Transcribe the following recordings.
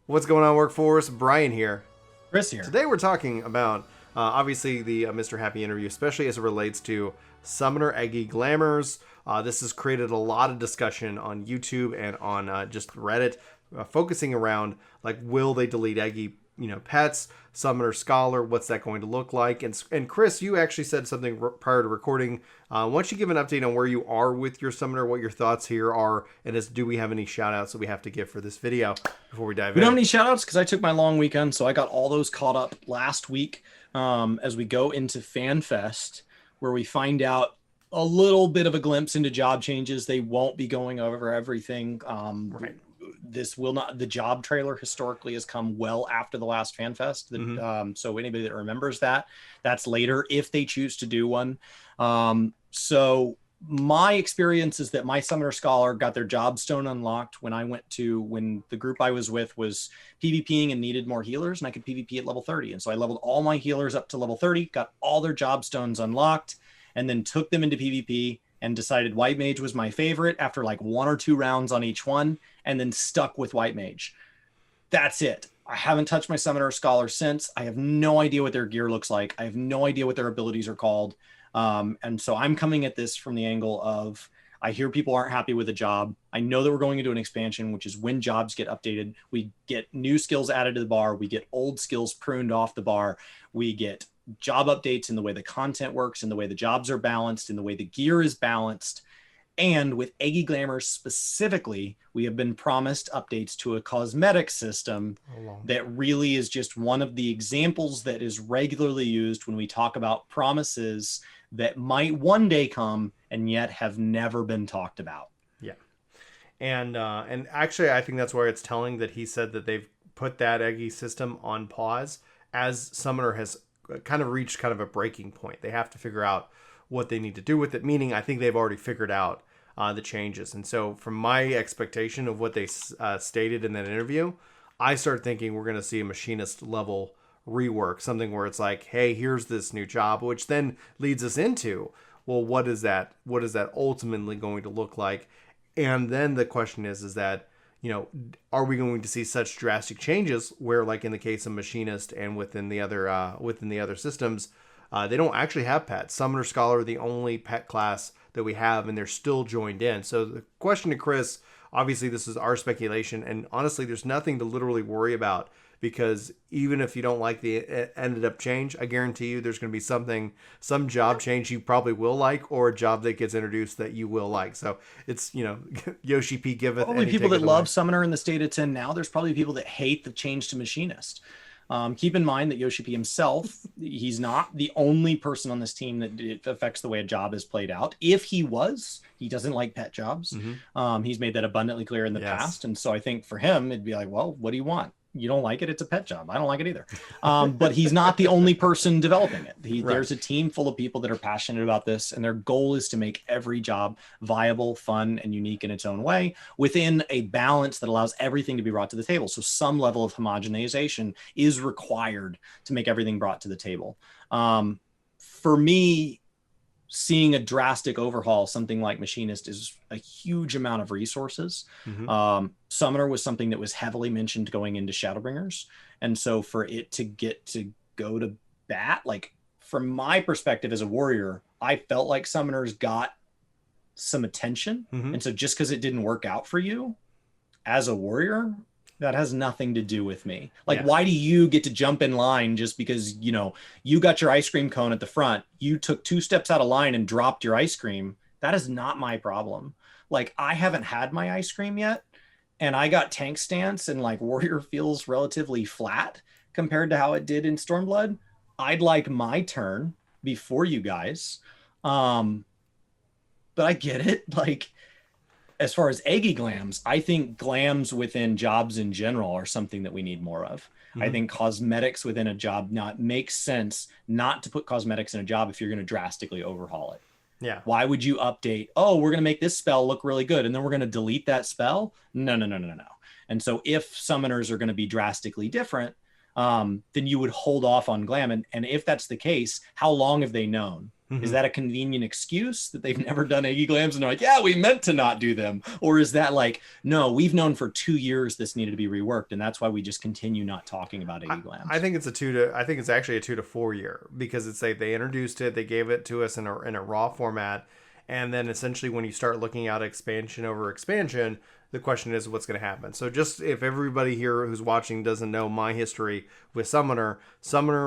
What's going on, Workforce? Brian here. Chris here. Today we're talking about, obviously, the Mr. Happy interview, especially as it relates to Summoner Eggy Glamours. This has created a lot of discussion on YouTube and on just Reddit, focusing around, like, will they delete Eggy, pets, Summoner Scholar, what's that going to look like? And Chris, you actually said something prior to recording. Why don't you give an update on where you are with your Summoner, what your thoughts here are, and do we have any shout outs that we have to give for this video before we dive in? We don't have any shout outs because I took my long weekend, so I got all those caught up last week as we go into FanFest, where we find out a little bit of a glimpse into job changes. They won't be going over everything. Right. This will not, the job trailer historically has come well after the last FanFest. So anybody that remembers that, that's later if they choose to do one. So my experience is that my Summoner Scholar got their job stone unlocked when the group I was with was PvPing and needed more healers, and I could PvP at level 30. And so I leveled all my healers up to level 30, got all their job stones unlocked, and then took them into PvP and decided White Mage was my favorite after like 1 or 2 rounds on each one, and then stuck with White Mage. That's it. I haven't touched my Summoner Scholar since. I have no idea what their gear looks like. I have no idea what their abilities are called. And so I'm coming at this from the angle of, I hear people aren't happy with a job. I know that we're going into an expansion, which is when jobs get updated. We get new skills added to the bar. We get old skills pruned off the bar. We get job updates in the way the content works, in the way the jobs are balanced, in the way the gear is balanced. And with Eggy Glamour specifically, we have been promised updates to a cosmetic system that really is just one of the examples that is regularly used when we talk about promises that might one day come and yet have never been talked about. Yeah. And actually, I think that's where it's telling that he said that they've put that Eggy system on pause as Summoner has kind of reached kind of a breaking point. They have to figure out what they need to do with it, meaning I think they've already figured out the changes. And so from my expectation of what they stated in that interview, I start thinking we're going to see a machinist level rework, something where it's like, hey, here's this new job, which then leads us into, well, what is that ultimately going to look like? And then the question is that, are we going to see such drastic changes where, like in the case of machinist and within the other systems, they don't actually have pets. Summoner Scholar are the only pet class that we have, and they're still joined in. So the question to Chris, obviously this is our speculation, and honestly, there's nothing to literally worry about, because even if you don't like the ended up change, I guarantee you there's going to be some job change you probably will like, or a job that gets introduced that you will like. So it's, Yoshi P giveth. Probably people that love Summoner in the state of 10 now. There's probably people that hate the change to Machinist. Keep in mind that Yoshi P himself, he's not the only person on this team that it affects the way a job is played out. If he was, he doesn't like pet jobs. He's made that abundantly clear in the past. And so I think for him, it'd be like, well, what do you want? You don't like it, it's a pet job. I don't like it either. But he's not the only person developing it. There's a team full of people that are passionate about this, and their goal is to make every job viable, fun, and unique in its own way within a balance that allows everything to be brought to the table. So some level of homogenization is required to make everything brought to the table. For me, seeing a drastic overhaul, something like Machinist, is a huge amount of resources. Summoner was something that was heavily mentioned going into Shadowbringers. And so for it to get to go to bat, like from my perspective as a warrior, I felt like Summoners got some attention. And so just because it didn't work out for you as a warrior, that has nothing to do with me. Like, why do you get to jump in line just because, you got your ice cream cone at the front, you took 2 steps out of line and dropped your ice cream? That is not my problem. Like, I haven't had my ice cream yet, and I got tank stance, and like warrior feels relatively flat compared to how it did in Stormblood. I'd like my turn before you guys. But I get it. Like, as far as Eggy glams, I think glams within jobs in general are something that we need more of. I think cosmetics within a job makes sense not to put cosmetics in a job if you're going to drastically overhaul it. Yeah. Why would you update? Oh, we're going to make this spell look really good, and then we're going to delete that spell? No. And so if summoners are going to be drastically different, then you would hold off on glam. And if that's the case, how long have they known? Is Mm-hmm. that a convenient excuse that they've never done Eggy glams and they're like, yeah, we meant to not do them? Or is that like, no, we've known for 2 years this needed to be reworked, and that's why we just continue not talking about Eggy glams? I think it's actually a 2 to 4 year, because it's like they introduced it, they gave it to us in a raw format, and then essentially when you start looking at expansion over expansion, the question is what's going to happen. So just if everybody here who's watching doesn't know my history with Summoner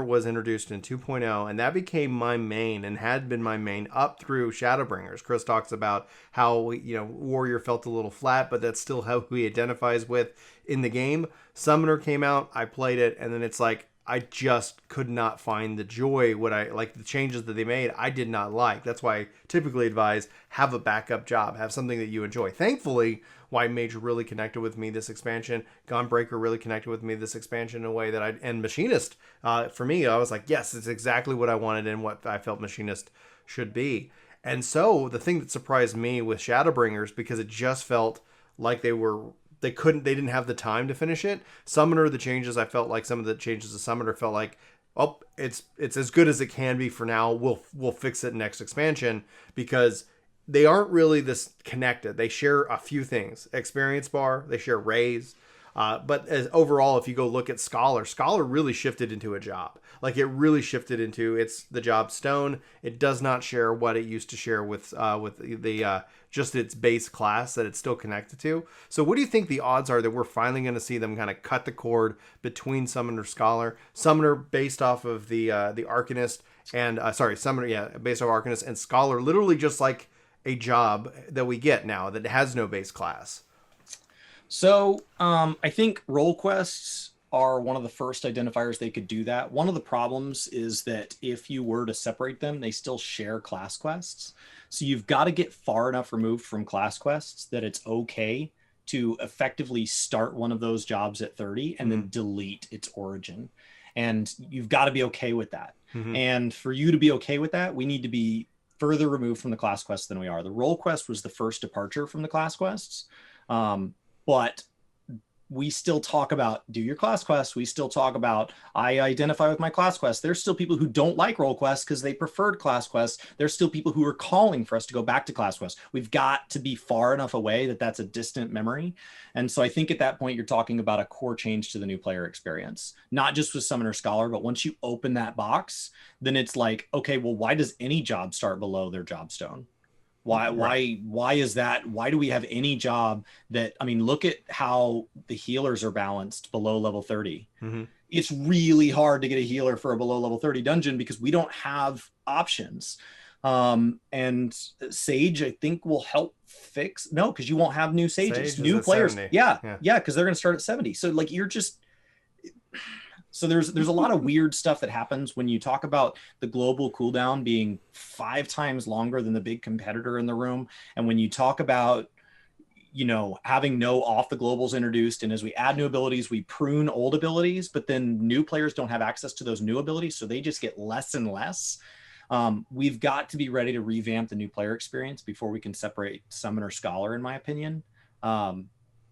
was introduced in 2.0, and that became my main and had been my main up through Shadowbringers. Chris talks about how, Warrior felt a little flat, but that's still how he identifies with in the game. Summoner came out, I played it, and then it's like I just could not find the joy. What I like, the changes that they made, I did not like. That's why I typically advise have a backup job, have something that you enjoy. Thankfully, White Mage really connected with me this expansion. Gunbreaker really connected with me this expansion in a way that and Machinist, for me, I was like, yes, it's exactly what I wanted and what I felt Machinist should be. And so the thing that surprised me with Shadowbringers, because it just felt like they didn't have the time to finish it. Summoner, the changes, I felt like some of the changes to Summoner felt like, oh, it's as good as it can be for now. We'll fix it next expansion, because they aren't really this connected. They share a few things. Experience bar, they share raise. But as overall, if you go look at Scholar really shifted into a job. Like it really shifted into it's the job stone. It does not share what it used to share with the just its base class that it's still connected to. So what do you think the odds are that we're finally going to see them kind of cut the cord between Summoner Scholar? Summoner based off of the Arcanist and Summoner based off Arcanist, and Scholar literally just like a job that we get now that has no base class. So I think role quests are one of the first identifiers they could do that. One of the problems is that if you were to separate them, they still share class quests. So you've got to get far enough removed from class quests that it's okay to effectively start one of those jobs at 30 and then delete its origin. And you've got to be okay with that. Mm-hmm. And for you to be okay with that, we need to be further removed from the class quests than we are. The role quest was the first departure from the class quests. But we still talk about do your class quests. We still talk about I identify with my class quests. There's still people who don't like role quests because they preferred class quests. There's still people who are calling for us to go back to class quests. We've got to be far enough away that that's a distant memory. And so I think at that point, you're talking about a core change to the new player experience, not just with Summoner Scholar, but once you open that box, then it's like, okay, well, why does any job start below their job stone? Why is that? Why do we have any job that, I mean, look at how the healers are balanced below level 30. Mm-hmm. It's really hard to get a healer for a below level 30 dungeon because we don't have options. And Sage, I think, will help fix. No, because you won't have new Sages, new players. 70. Yeah. Because they're going to start at 70. So like you're just. So there's a lot of weird stuff that happens when you talk about the global cooldown being 5 times longer than the big competitor in the room. And when you talk about, having no off the globals introduced, and as we add new abilities, we prune old abilities, but then new players don't have access to those new abilities. So they just get less and less. We've got to be ready to revamp the new player experience before we can separate Summoner Scholar, in my opinion.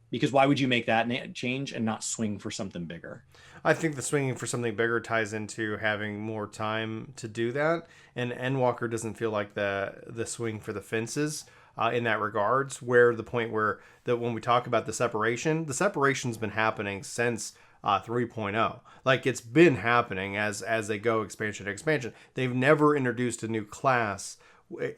Because why would you make that change and not swing for something bigger? I think the swinging for something bigger ties into having more time to do that. And Endwalker doesn't feel like the swing for the fences in that regards, where the point where that when we talk about the separation's been happening since 3.0. Like it's been happening as they go expansion to expansion. They've never introduced a new class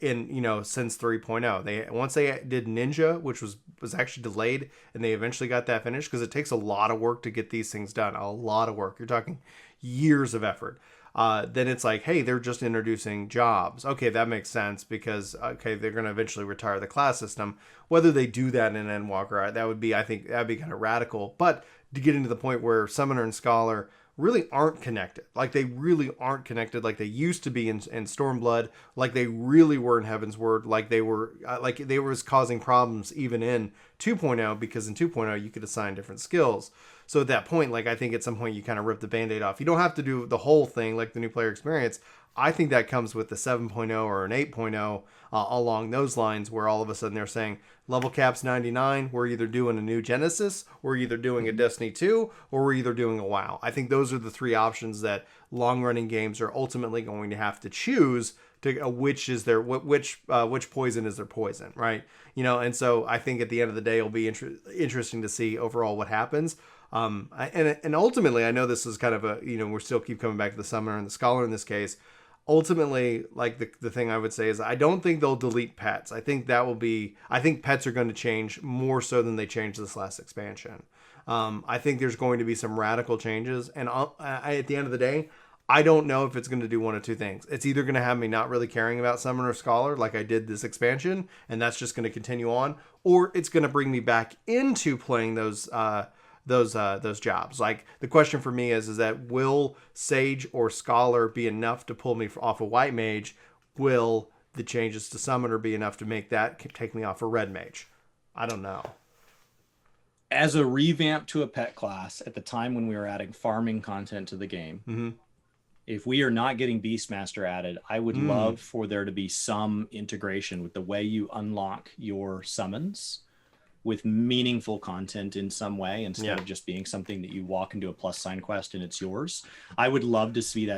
in since 3.0. They once they did Ninja, which was actually delayed, and they eventually got that finished because it takes a lot of work to get these things done. A lot of work. You're talking years of effort. Then it's like, hey, they're just introducing jobs. Okay, that makes sense because they're going to eventually retire the class system. Whether they do that in Endwalker, I think that'd be kind of radical. But to get into the point where Summoner and Scholar really aren't connected. Like they really aren't connected like they used to be in Stormblood, like they really were in Heaven's Word, like they were causing problems even in 2.0, because in 2.0 you could assign different skills. So at that point, like I think at some point you kind of rip the Band-Aid off. You don't have to do the whole thing like the new player experience. I think that comes with the 7.0 or an 8.0 along those lines, where all of a sudden they're saying level cap's 99. We're either doing a new Genesis, we're either doing a Destiny 2, or we're either doing a WoW. I think those are the three options that long running games are ultimately going to have to choose to which is their which poison is their poison, right? And so I think at the end of the day, it'll be interesting to see overall what happens. And ultimately, I know this is kind of a, we're still keep coming back to the Summoner and the Scholar in this case. Ultimately, like the thing I would say is I don't think they'll delete pets. I think pets are going to change more so than they changed this last expansion. I think there's going to be some radical changes. And at the end of the day, I don't know if it's going to do one of two things. It's either going to have me not really caring about Summoner or Scholar like I did this expansion, and that's just going to continue on, or it's going to bring me back into playing those jobs. Like, the question for me is that will Sage or Scholar be enough to pull me off a White Mage? Will the changes to Summoner be enough to make that take me off a Red Mage? I don't know. As a revamp to a pet class at the time when we were adding farming content to the game, if we are not getting Beastmaster added, I would love for there to be some integration with the way you unlock your summons with meaningful content in some way, instead of just being something that you walk into a plus sign quest and it's yours. I would love to see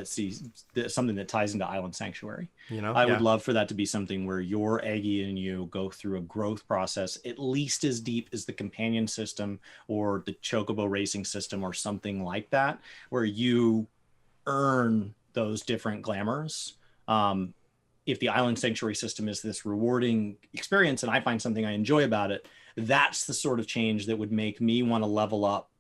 something that ties into Island Sanctuary. I would love for that to be something where your Aggie and you go through a growth process at least as deep as the companion system or the Chocobo racing system or something like that, where you earn those different glamours. If the Island Sanctuary system is this rewarding experience and I find something I enjoy about it, that's the sort of change that would make me want to level up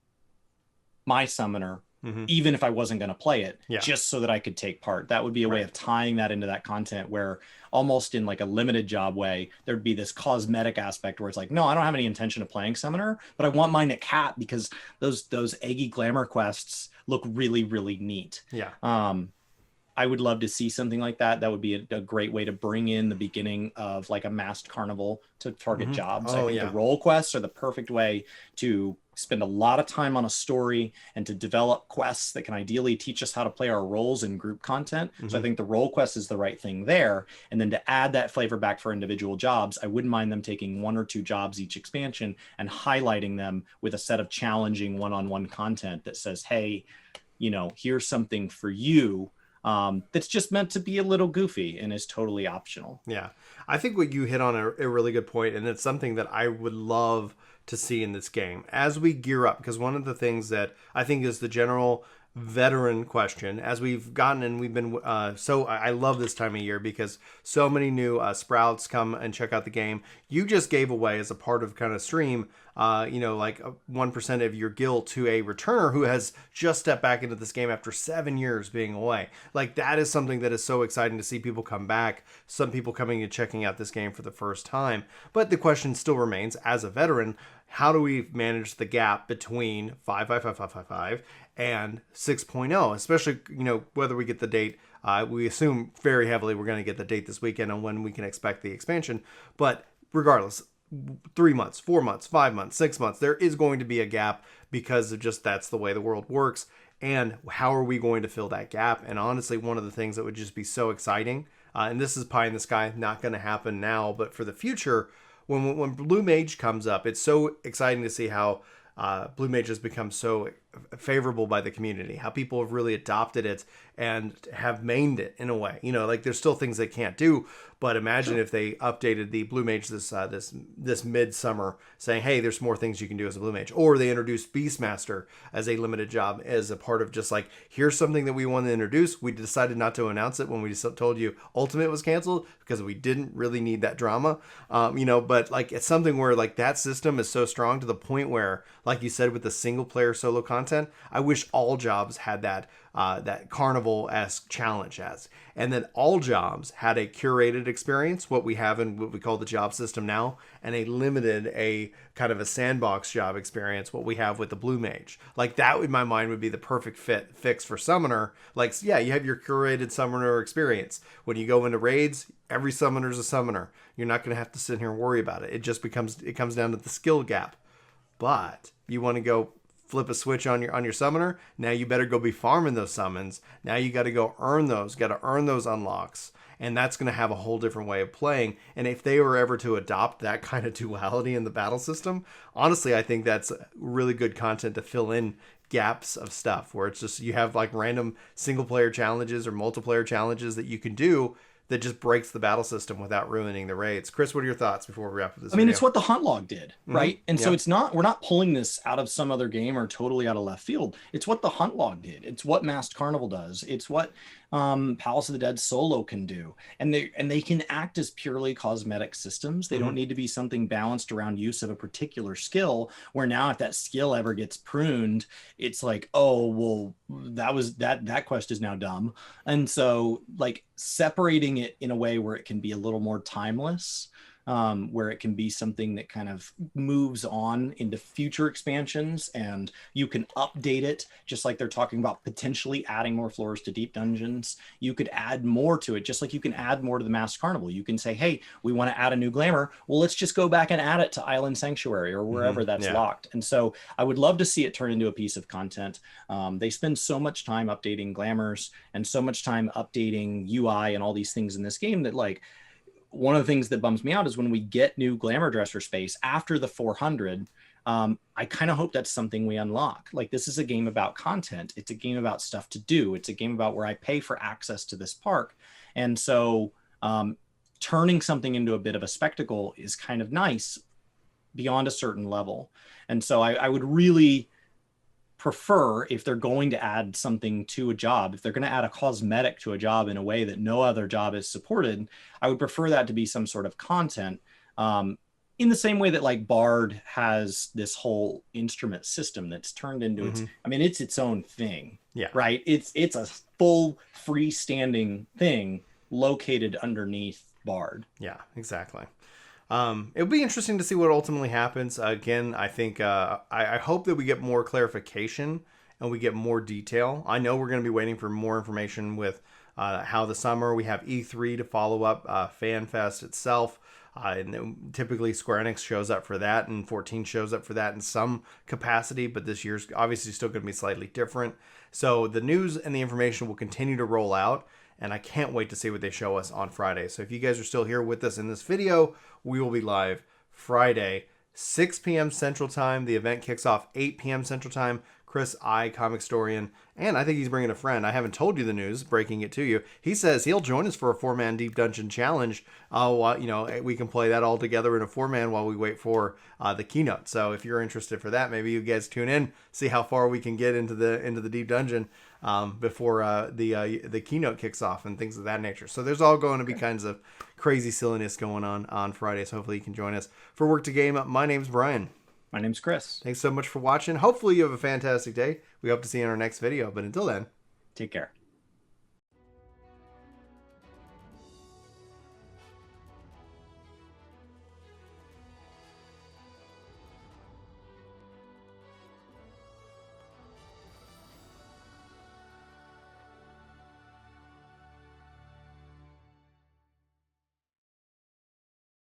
my Summoner, even if I wasn't going to play it, just so that I could take part. That would be a way of tying that into that content, where almost in like a limited job way, there'd be this cosmetic aspect where it's like, no, I don't have any intention of playing Summoner, but I want mine at Cat because those Eggy Glamour quests look really, really neat. I would love to see something like that. That would be a great way to bring in the beginning of like a masked carnival to target jobs. I think the role quests are the perfect way to spend a lot of time on a story and to develop quests that can ideally teach us how to play our roles in group content. So I think the role quest is the right thing there. And then to add that flavor back for individual jobs, I wouldn't mind them taking 1 or 2 jobs each expansion and highlighting them with a set of challenging one-on-one content that says, hey, here's something for you. That's just meant to be a little goofy and is totally optional. Yeah. I think what you hit on a really good point, and it's something that I would love to see in this game as we gear up, because one of the things that I think is the general veteran question as we've gotten, and we've been I love this time of year because so many new sprouts come and check out the game. You just gave away, as a part of kind of stream, like 1% of your guild to a returner who has just stepped back into this game after 7 years being away. Like, that is something that is so exciting to see people come back, some people coming and checking out this game for the first time. But the question still remains, as a veteran, how do we manage the gap between 5.5.5.5.5 and 6.0, especially, whether we get the date. We assume very heavily we're going to get the date this weekend on when we can expect the expansion. But regardless, 3 months, 4 months, 5 months, 6 months, there is going to be a gap because of just that's the way the world works. And how are we going to fill that gap? And honestly, one of the things that would just be so exciting, and this is pie in the sky, not going to happen now, but for the future, when Blue Mage comes up, it's so exciting to see how Blue Mage has become so favorable by the community, how people have really adopted it and have mained it in a way. Like, there's still things they can't do, but imagine if they updated the Blue Mage this midsummer, saying, hey, there's more things you can do as a Blue Mage, or they introduced Beastmaster as a limited job, as a part of just like, here's something that we want to introduce. We decided not to announce it when we told you Ultimate was canceled because we didn't really need that drama, but like, it's something where like that system is so strong to the point where, like you said, with the single player solo content, I wish all jobs had that carnival-esque challenge and then all jobs had a curated experience, what we have in what we call the job system now, and a kind of a sandbox job experience, what we have with the Blue Mage. Like, that in my mind would be the perfect fix for Summoner. Like, yeah, you have your curated Summoner experience. When you go into raids, every Summoner is a Summoner. You're not going to have to sit here and worry about it. It comes down to the skill gap. But you want to go flip a switch on your summoner. Now you better go be farming those summons. Now you got to go earn those. Got to earn those unlocks. And that's going to have a whole different way of playing. And if they were ever to adopt that kind of duality in the battle system, honestly, I think that's really good content to fill in gaps of stuff where it's just you have like random single player challenges or multiplayer challenges that you can do that just breaks the battle system without ruining the raids. Chris, what are your thoughts before we wrap up this I mean, video? it's what the hunt log did, right? And so Yep. it's not, we're not pulling this out of some other game or totally out of left field. It's what the hunt log did. It's what Masked Carnival does. It's what Palace of the Dead solo can do. And they can act as purely cosmetic systems. They don't need to be something balanced around use of a particular skill, where now if that skill ever gets pruned, it's like, oh, well, that quest is now dumb. And so like separating it in a way where it can be a little more timeless, where it can be something that kind of moves on into future expansions, and you can update it, just like they're talking about potentially adding more floors to deep dungeons. You could add more to it, just like you can add more to the Masked Carnival. You can say, hey, we want to add a new glamour. Well, let's just go back and add it to Island Sanctuary or wherever that's locked. And so I would love to see it turn into a piece of content. They spend so much time updating glamours and so much time updating UI and all these things in this game that, like, one of the things that bums me out is when we get new glamour dresser space after the 400. I kind of hope that's something we unlock. Like, this is a game about content. It's a game about stuff to do. It's a game about where I pay for access to this park. And so turning something into a bit of a spectacle is kind of nice beyond a certain level. And so I would really prefer, if they're going to add something to a job, if they're going to add a cosmetic to a job in a way that no other job is supported, I would prefer that to be some sort of content, in the same way that like Bard has this whole instrument system that's turned into its, I mean, it's its own thing, right? It's a full freestanding thing located underneath Bard. Yeah, exactly. It'll be interesting to see what ultimately happens. Again, I think I hope that we get more clarification and we get more detail. I know we're going to be waiting for more information with how the summer. We have E3 to follow up, FanFest itself. And typically Square Enix shows up for that, and 14 shows up for that in some capacity, but this year's obviously still going to be slightly different. So the news and the information will continue to roll out, and I can't wait to see what they show us on Friday. So if you guys are still here with us in this video, we will be live Friday, 6 p.m. Central Time. The event kicks off 8 p.m. Central Time. Chris I, Comic Storian, and I think he's bringing a friend. I haven't told you the news, breaking it to you. He says he'll join us for a 4-man Deep Dungeon challenge. We can play that all together in a 4-man while we wait for the keynote. So if you're interested for that, maybe you guys tune in, see how far we can get into the Deep Dungeon before the keynote kicks off and things of that nature. So there's all going to be kinds of crazy silliness going on Friday. So hopefully you can join us. For Work to Game, my name's Brian. My name's Chris. Thanks so much for watching. Hopefully you have a fantastic day. We hope to see you in our next video. But until then, take care.